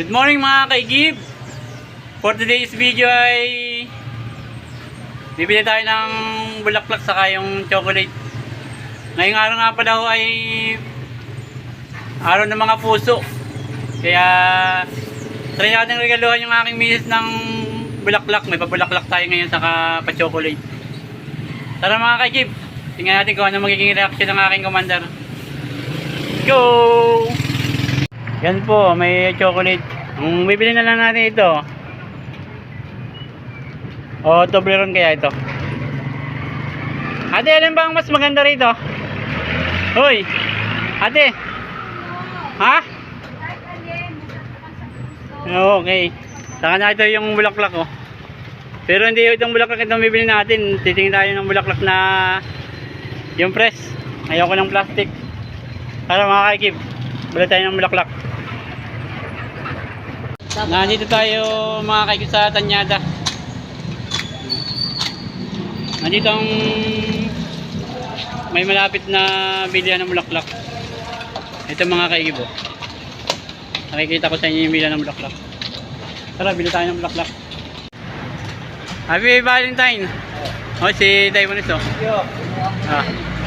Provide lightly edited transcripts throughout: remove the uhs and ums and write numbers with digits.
Good morning mga kaigib. For today's video ay bibili tayo ng bulaklak saka yung chocolate. Ngayong araw nga pala ho ay araw ng mga puso. Kaya try natin regaluhan yung aking misis ng bulaklak. May pabulaklak tayo ngayon saka pa-chocolate. Tara mga kaigib, tingnan natin kung ano magiging reaction ng aking commander. Go! Yan po, may chocolate. Bibili na lang natin ito. O, Toblerone kaya ito. Ate, alin ba ang mas maganda rito? Hoy! Ate! Ha? Okay. Saka na ito yung bulaklak oh. Pero hindi itong bulaklak itong bibili natin. Titingin tayo ng bulaklak na yung press. Ayoko ng plastic. Para mga kaikib, bala tayo ng bulaklak. Nandito tayo mga kaikib sa Tanyada. Nandito ang may malapit na bilihan ng bulaklak. Ito mga kaikib oh. Nakikita ko sa inyo yung bilihan ng bulaklak. Tara, bili tayo ng bulaklak. Happy Valentine! Oh, si Taiwanes oh.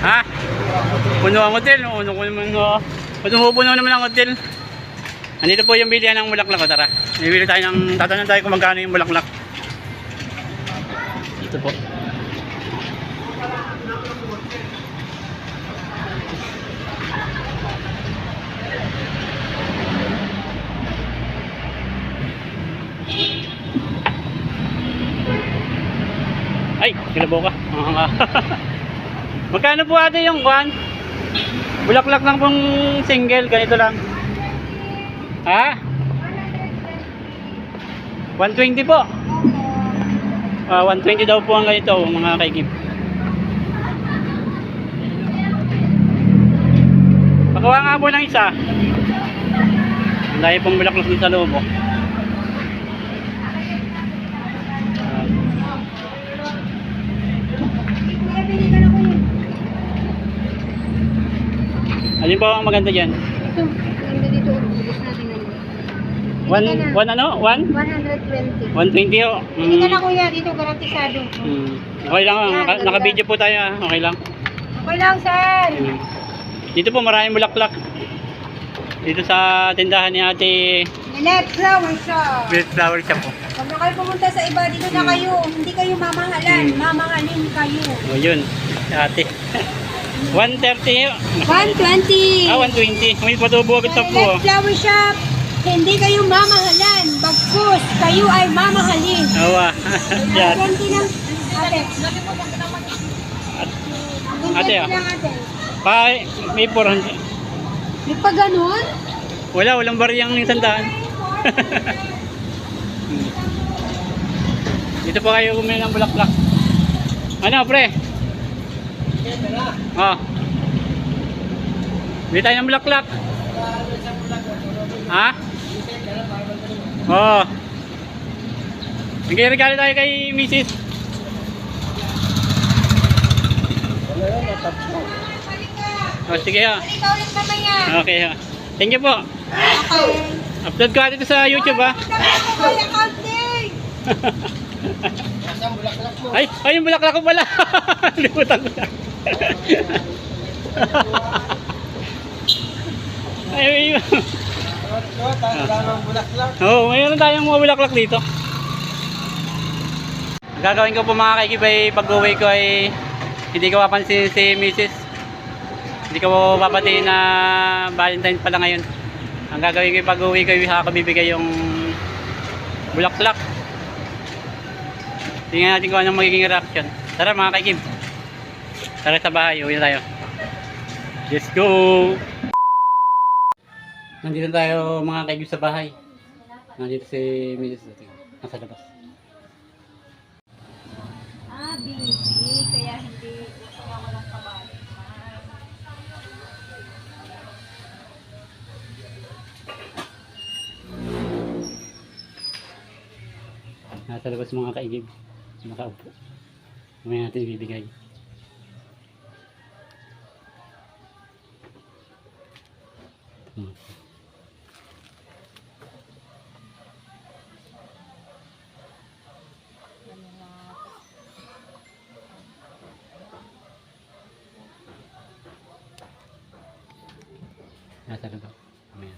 Ha? Puno ang hotel. Puno naman ang hotel. Andito po yung bilihan ng bulaklak. Tara. Bibili tayo ng, tatanong tayo kung magkano yung bulaklak. Ito po. Ay, kilabo ka. Magkano po ate yung kwan? Bulaklak lang pong single, ganito lang. Ha? 120 po. 120 daw po ang ganito mga kaikib. Pakuha nga po ng isa. Ang dahil pong bulaklak dun sa loob oh. Alin po ang maganda dyan? Ito, maganda dito. Ubus natin ngayon. One ano? 120. 120 oh. Hindi ka na kuya, dito garantisado. Okay lang, naka-video po tayo ah. Okay lang. Okay lang, sir. Dito po maraming bulaklak. Dito sa tindahan ni Ate Net Flower Shop. Great Flower Shop po. Pag na kayo pumunta sa iba, dito na kayo. Hindi kayo mamahalan. Mamahalin kayo. O yun, si Ate. 130 120. 120. May patubo agad sa po. Net Flower Shop. Hindi kayo mamahalan. Bagkus, kayo ay mamahalin. Awa. Yan. 120 lang. Ate. Ate, 120 lang ate. May 400. May pa ganun? Walang bariyang ng sandaan. Dito po kayo bumili ng bulaklak. Ano, pre? Oh. Bili tayo ng bulaklak. Ha? Oh. Nagre-regalo tayo kay Mrs. Oh, sige ha. Ikaw ulit mamaya. Okay ha. Thank you po. Okay. Upload ko dito sa YouTube ha. Ay, yung bulaklak ko pala. Limutan ko na. Ay, oh, mayroon tayong mga bulaklak dito. Ang gagawin ko po mga kaikib ay pag-uwi ko ay hindi ko papansin si Mrs. Hindi ko papatiin na Valentine's pala ngayon. Ang gagawin ko pag-uwi ko ay ako bibigay yung bulaklak. Tingnan natin kung anong magiging reaction. Tara mga kaikib. Tara sa bahay, uwi na tayo. Let's go! Nandito tayo mga kaikib sa bahay. Nandito si Mrs. Nasa labas. Busy. Kaya hindi kaya walang kabalik. Nasa labas mga kaigib. Nakaupo. Mamaya natin ibibigay. Nasa lugaw. Mamaya.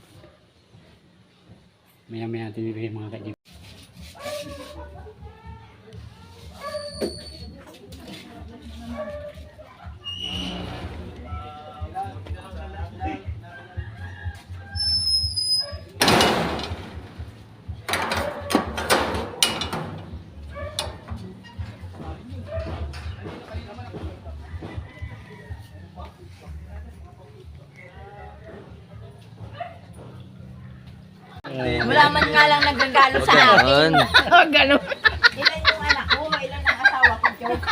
Maya-maya natin bibigay mga ka-Jeep. Wala man nga lang nagregalo sa akin. Ganun. Ganun. Ilan yung anak ko? Ilan ang asawa ko? Joke.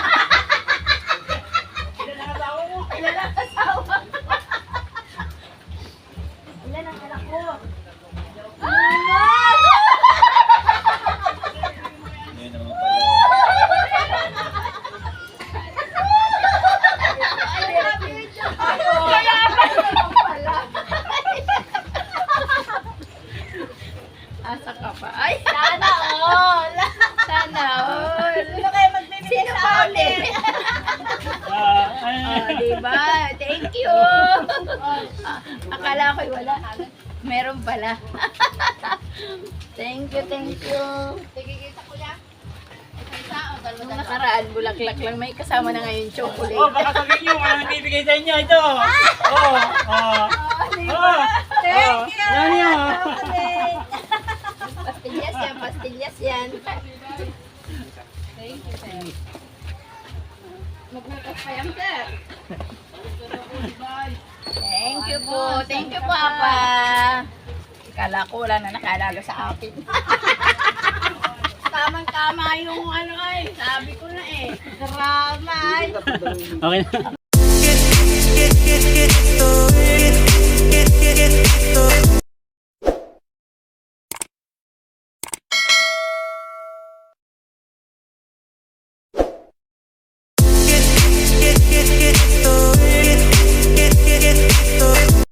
Ilan ang asawa mo? Ilan ang asawa? Ilan ang anak ko? Asa ka pa? Ay, sana all! Sana all! Sino kayo magbibigay sa akin? Diba? Thank you! Akala ko'y wala. Meron pala. Thank you, thank you. Tigigita ko lang. Nung nakaraan, bulaklak lang. May kasama na ngayon chocolate. Oh, baka sabihin nyo, walang bibigay sa inyo ito. Oh, Thank you! Yan yun. Pastillas yan, pastillas yan. Thank you, sir. Magnakas pa yan, sir. Thank you, Papa. Kala ko wala na nakaalala sa akin. Tamang-tama yung ano ay, sabi ko na eh. Karamay. Okay na.